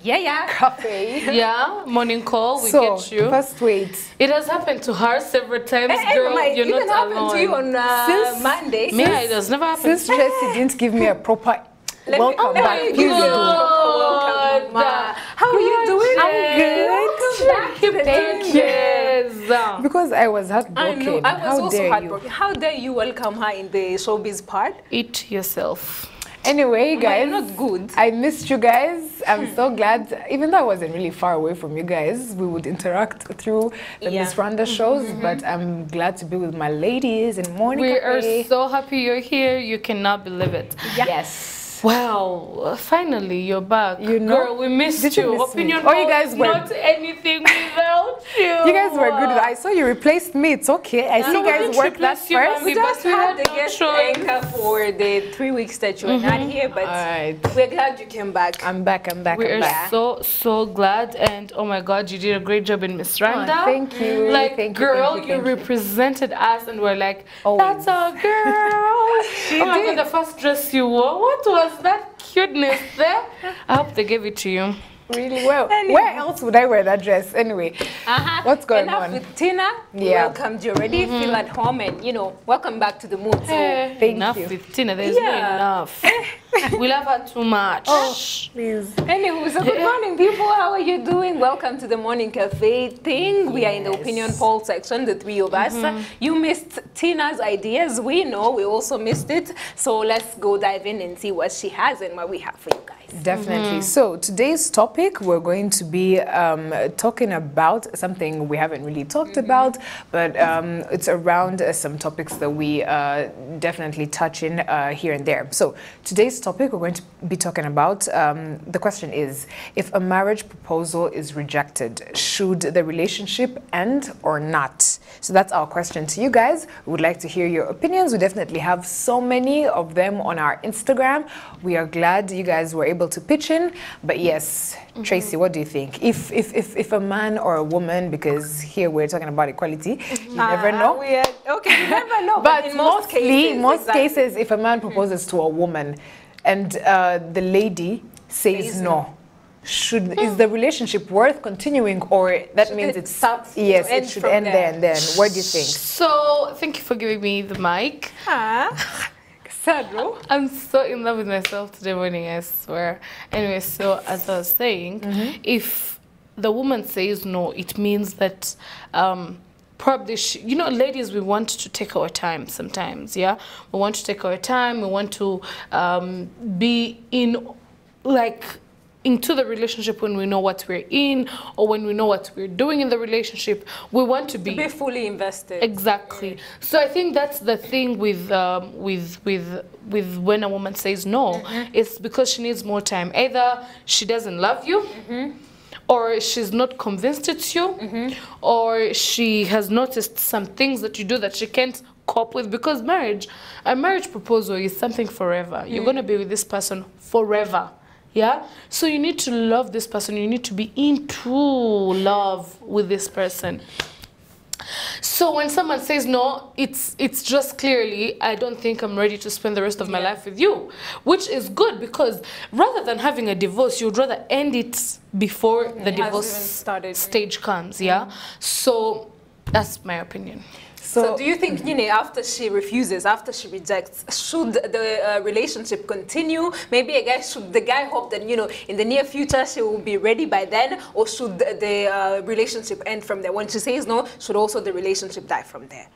Cafe. Yeah, morning call, we So, get you. first wait. It has happened to her several times, girl. You're not even happened alone. to you on Since- Monday. Yeah, it has never happened. Since Tracy didn't give me a proper welcome let back, me please give you a do. proper welcome, Ma. How are you doing? I'm good. Welcome back to the Thank team. Yes. Because I was I heartbroken. know. I was How also dare heartbroken. How dare you welcome her in the showbiz part? Eat yourself. Anyway, You're guys, not good. I missed you guys. I'm so glad, even though I wasn't really far away from you guys, we would interact through the Yeah. Miss Rwanda shows, but I'm glad to be with my ladies in Morning We are Cafe. so happy you're here. You cannot believe it. Yes. Wow, finally you're back. You know? Girl, we missed Did you you. miss me? Opinion Oh, you poll guys is were- not anything without you. You guys were good. I saw you replaced me. It's okay. I see No, you we guys didn't worked that replace you, first. Mami, We just we had had the no guest choice. anchor for the 3 weeks that you were not here, but Alright. we're glad you came back. I'm back. I'm back. We I'm are back. so glad, and oh my God, you did a great job in Miss Rwanda. Thank you. Like, Thank you, girl, thank you, you thank you. represented us, and we're like, Always. that's our girl. Oh my God, the first dress you wore, what was that cuteness there? I hope they gave it to you. Really well. Where else would I wear that dress? Anyway, what's going Enough on? with Tina. Yeah. Welcomed you already. Feel at home and, welcome back to the mood. So, Thank enough you. with Tina, there's Yeah. no enough. We love her too much. Please. anywho, so good morning, people. How are you doing? Welcome to the Morning Cafe thing. We are in the opinion poll section, the three of us. You missed Tina's ideas. We know we also missed it. So let's go dive in and see what she has and what we have for you guys. Definitely. So today's topic, we're going to be talking about something we haven't really talked about, but it's around some topics that we definitely touch in here and there. So today's topic, we're going to be talking about, the question is, if a marriage proposal is rejected, should the relationship end or not? So that's our question to you guys. We would like to hear your opinions. We definitely have so many of them on our Instagram. We are glad you guys were able to pitch in. But yes, Tracy, what do you think? If a man or a woman, because here we're talking about equality, you never know. Okay, you never know. But in most exactly. cases, if a man proposes to a woman and the lady says no, is the relationship worth continuing, or that means it it's stop, yes, end it should from end there? there and then. What do you think? So, thank you for giving me the mic. Sandro. I'm so in love with myself today morning, I swear. Anyway, so as I was saying, if the woman says no, it means that probably ladies, we want to take our time sometimes. Yeah, we want to take our time. We want to be into the relationship when we know what we're in, or when we know what we're doing in the relationship. We want to Be fully invested. exactly. So I think that's the thing with when a woman says no, it's because she needs more time. Either she doesn't love you, or she's not convinced it's you, or she has noticed some things that you do that she can't cope with, because a marriage proposal is something forever. You're going to be with this person forever. Yeah, so you need to love this person. You need to be into love with this person. So when someone says no, it's just clearly, I don't think I'm ready to spend the rest of my life with you, which is good, because rather than having a divorce, you'd rather end it before the divorce stage comes. Yeah, so that's my opinion. So do you think, after she refuses, after she rejects, should the relationship continue? Maybe should the guy hope that, in the near future she will be ready by then, or should the relationship end from there? When she says no, should also the relationship die from there?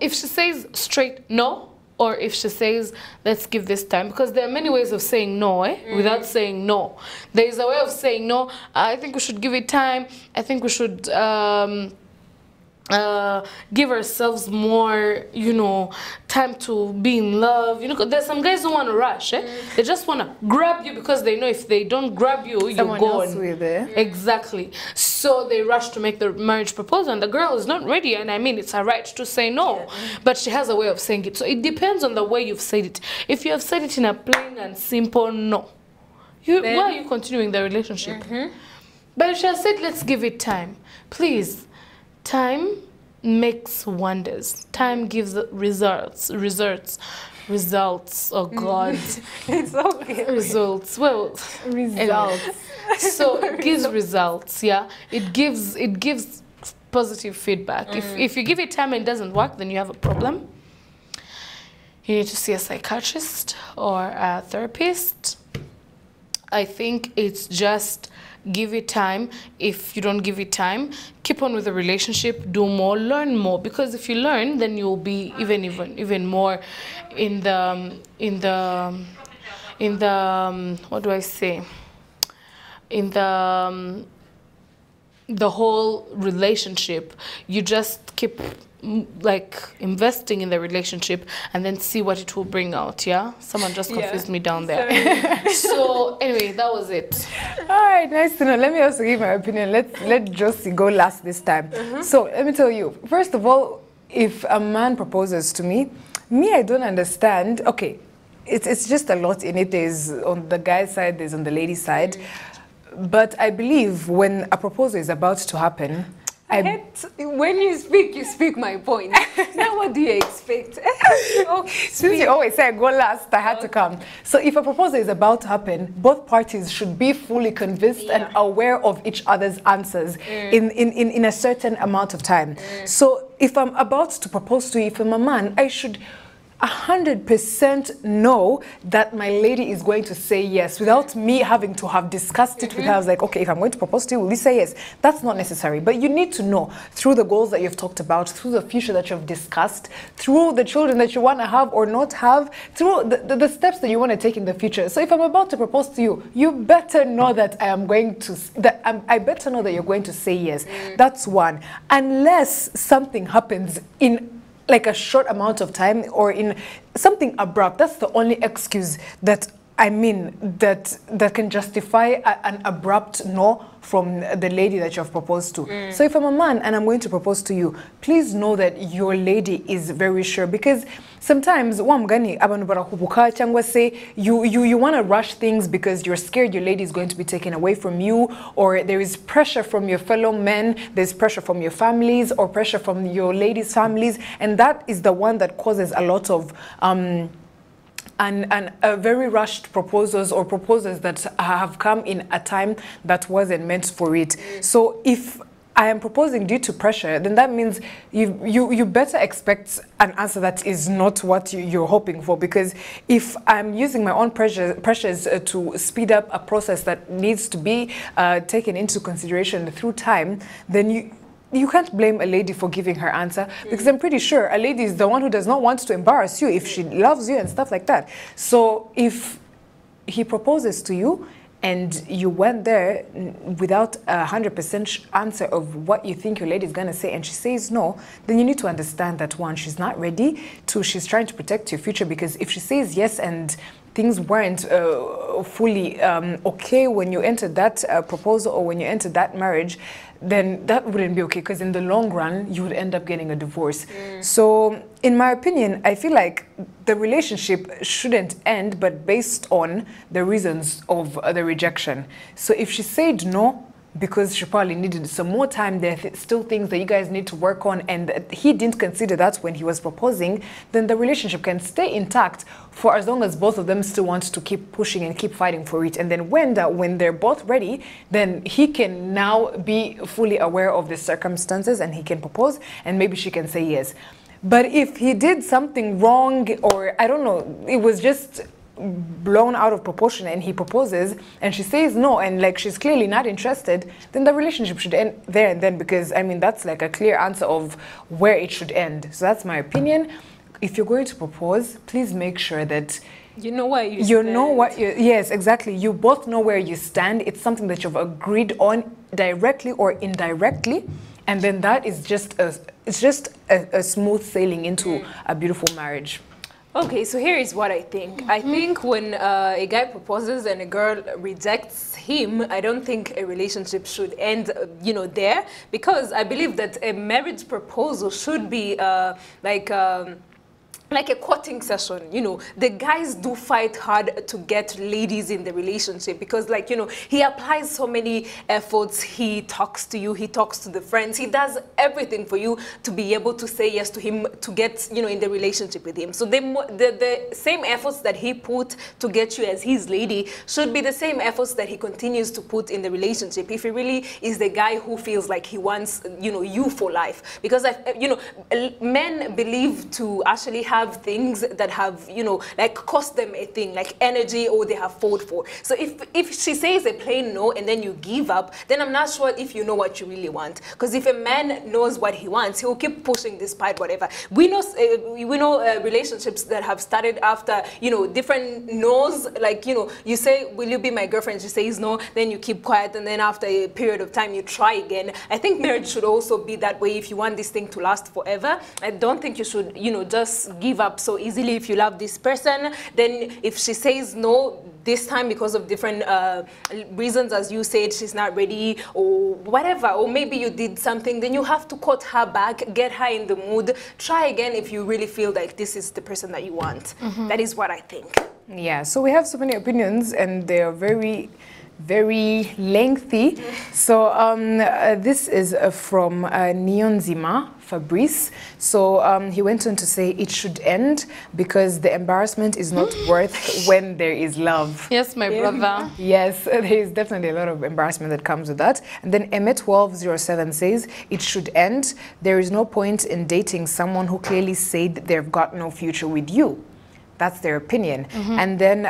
If she says straight no, or if she says, let's give this time, because there are many ways of saying no, without saying no. There is a way of saying no, I think we should give it time, I think we should give ourselves more, time to be in love. There's some guys who want to rush. They just want to grab you because they know if they don't grab you, you're gone. Exactly. So they rush to make the marriage proposal, and the girl is not ready. And I mean, it's her right to say no, but she has a way of saying it. So it depends on the way you've said it. If you have said it in a plain and simple no, why are you continuing the relationship? But if she has said, let's give it time, please. Time makes wonders. Time gives results. Results. Oh God. It's okay. Results. Well, Results. so it gives results. Yeah, it gives positive feedback. If you give it time and it doesn't work, then you have a problem. You need to see a psychiatrist or a therapist. I think it's just give it time. If you don't give it time, keep on with the relationship, do more, learn more, because if you learn, then you'll be even more in the what do I say, in the whole relationship. You just keep like investing in the relationship and then see what it will bring out. Yeah, someone just confused me down there. So anyway, that was it. All right, nice to know. Let me also give my opinion. Let Josie go last this time. So let me tell you, first of all, if a man proposes to me, I don't understand. Okay, it's just a lot in it. There's on the guy's side, there's on the lady's side. But I believe when a proposal is about to happen, when you speak my point. Now what do you expect? Since you always say go last, I had to come. So if a proposal is about to happen, both parties should be fully convinced and aware of each other's answers in a certain amount of time. So if I'm about to propose to you, if I'm a man, I should 100% know that my lady is going to say yes without me having to have discussed it with her. I was like, okay, if I'm going to propose to you, will you say yes? That's not necessary. But you need to know through the goals that you've talked about, through the future that you've discussed, through the children that you want to have or not have, through the steps that you want to take in the future. So if I'm about to propose to you, you better know that I better know that you're going to say yes. That's one. Unless something happens in like a short amount of time or in something abrupt. That's the only excuse that that can justify an abrupt no from the lady that you've proposed to. So if I'm a man and I'm going to propose to you, please know that your lady is very sure, because sometimes you want to rush things because you're scared your lady is going to be taken away from you, or there is pressure from your fellow men, there's pressure from your families or pressure from your lady's families, and that is the one that causes a lot of very rushed proposals or proposals that have come in a time that wasn't meant for it. So if I am proposing due to pressure, then that means you better expect an answer that is not what you're hoping for. Because if I'm using my own pressures to speed up a process that needs to be taken into consideration through time, then you can't blame a lady for giving her answer, because I'm pretty sure a lady is the one who does not want to embarrass you if she loves you and stuff like that. So if he proposes to you and you went there without 100% answer of what you think your lady is going to say and she says no, then you need to understand that, one, she's not ready, two, she's trying to protect your future, because if she says yes and things weren't fully okay when you entered that proposal or when you entered that marriage, then that wouldn't be okay, because in the long run, you would end up getting a divorce. So, in my opinion, I feel like the relationship shouldn't end, but based on the reasons of the rejection. So if she said no, because she probably needed some more time, there are still things that you guys need to work on, and he didn't consider that when he was proposing, then the relationship can stay intact for as long as both of them still want to keep pushing and keep fighting for it. And then when they're both ready, then he can now be fully aware of the circumstances and he can propose, and maybe she can say yes. But if he did something wrong, or I don't know, it was just blown out of proportion and he proposes and she says no and like she's clearly not interested, then the relationship should end there and then, because I mean that's like a clear answer of where it should end. So that's my opinion. If you're going to propose, please make sure that you know where you stand. Yes, exactly. You both know where you stand. It's something that you've agreed on directly or indirectly, and then that is just a smooth sailing into a beautiful marriage. Okay, so here is what I think. I think when a guy proposes and a girl rejects him, I don't think a relationship should end, there, because I believe that a marriage proposal should be like a courting session, you know, the guys do fight hard to get ladies in the relationship because, like, you know, he applies so many efforts. He talks to you, he talks to the friends, he does everything for you to be able to say yes to him, to get, you know, in the relationship with him. So the same efforts that he put to get you as his lady should be the same efforts that he continues to put in the relationship if he really is the guy who feels like he wants, you know, you for life. Because, you know, men believe to actually have things that have, you know, like cost them a thing, like energy, or they have fought for. So if she says a plain no and then you give up, then I'm not sure if you know what you really want. Because if a man knows what he wants, he will keep pushing despite whatever. We know relationships that have started after, you know, different no's. Like, you know, you say, will you be my girlfriend? She says no, then you keep quiet, and then after a period of time you try again. I think marriage should also be that way if you want this thing to last forever. I don't think you should, you know, just give up so easily if you love this person. Then if she says no this time because of different reasons, as you said, she's not ready or whatever, or maybe you did something, then you have to court her back, get her in the mood, try again if you really feel like this is the person that you want. That is what I think. Yeah, so we have so many opinions and they are very lengthy. So this is from Neonzima Fabrice. So he went on to say it should end because the embarrassment is not worth when there is love. Yes, my brother. Yes, there is definitely a lot of embarrassment that comes with that. And then Emmet1207 says it should end. There is no point in dating someone who clearly said they've got no future with you. That's their opinion. And then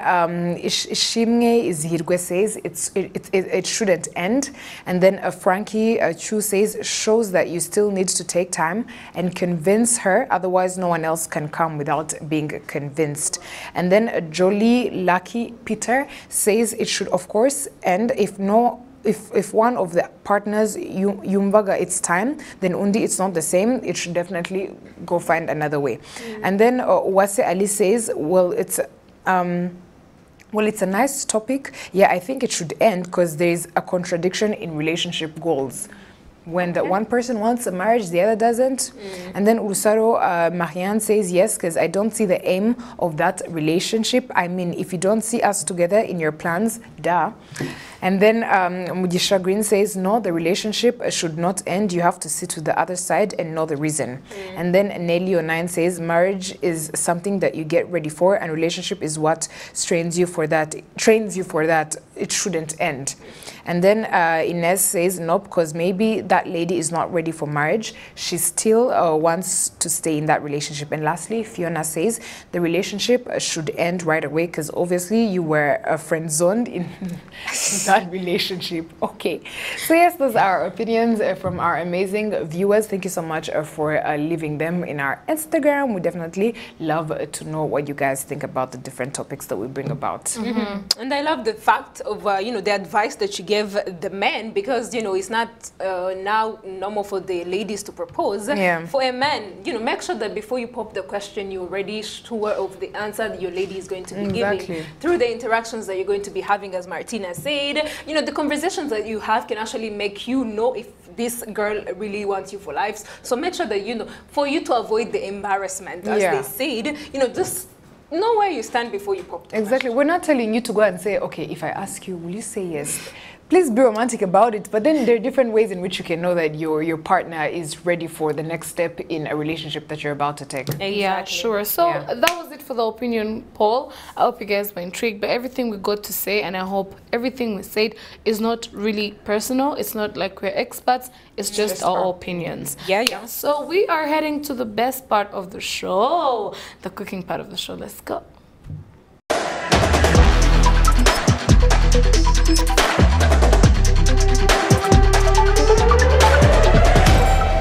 Shimge Izhirgwe says it shouldn't end. And then Frankie Chu says shows that you still need to take time and convince her, otherwise no one else can come without being convinced. And then Jolie Lucky Peter says it should of course end if one of the partners yumvaga it's time, then undi it's not the same, it should definitely go find another way. And then Wase Ali says, well, it's a nice topic. Yeah, I think it should end because there is a contradiction in relationship goals. When the one person wants a marriage, the other doesn't. And then Usaro Marianne says, yes, because I don't see the aim of that relationship. I mean, if you don't see us together in your plans, duh. And then Mujisha Green says, no, the relationship should not end. You have to sit with the other side and know the reason. And then Nelly O'Nine says, marriage is something that you get ready for, and relationship is what trains you for that. It shouldn't end. And then Inez says, no, because maybe that lady is not ready for marriage. She still wants to stay in that relationship. And lastly, Fiona says, the relationship should end right away because obviously you were friend-zoned in that relationship. Okay. So yes, those are our opinions from our amazing viewers. Thank you so much for leaving them in our Instagram. We definitely love to know what you guys think about the different topics that we bring about. And I love the fact of, you know, the advice that you gave the men, because, you know, it's not now normal for the ladies to propose. For a man, you know, make sure that before you pop the question, you're already sure of the answer that your lady is going to be giving through the interactions that you're going to be having, as Martina said. You know, the conversations that you have can actually make you know if this girl really wants you for life. So make sure that, you know, for you to avoid the embarrassment, as they said, you know, just know where you stand before you pop the question. We're not telling you to go and say, okay, if I ask you, will you say yes? Please be romantic about it, but then there are different ways in which you can know that your partner is ready for the next step in a relationship that you're about to take. Yeah, sure. So that was it for the opinion poll. I hope you guys were intrigued by everything we got to say, and I hope everything we said is not really personal. It's not like we're experts. It's just our opinions. Yeah. So we are heading to the best part of the show, the cooking part of the show. Let's go.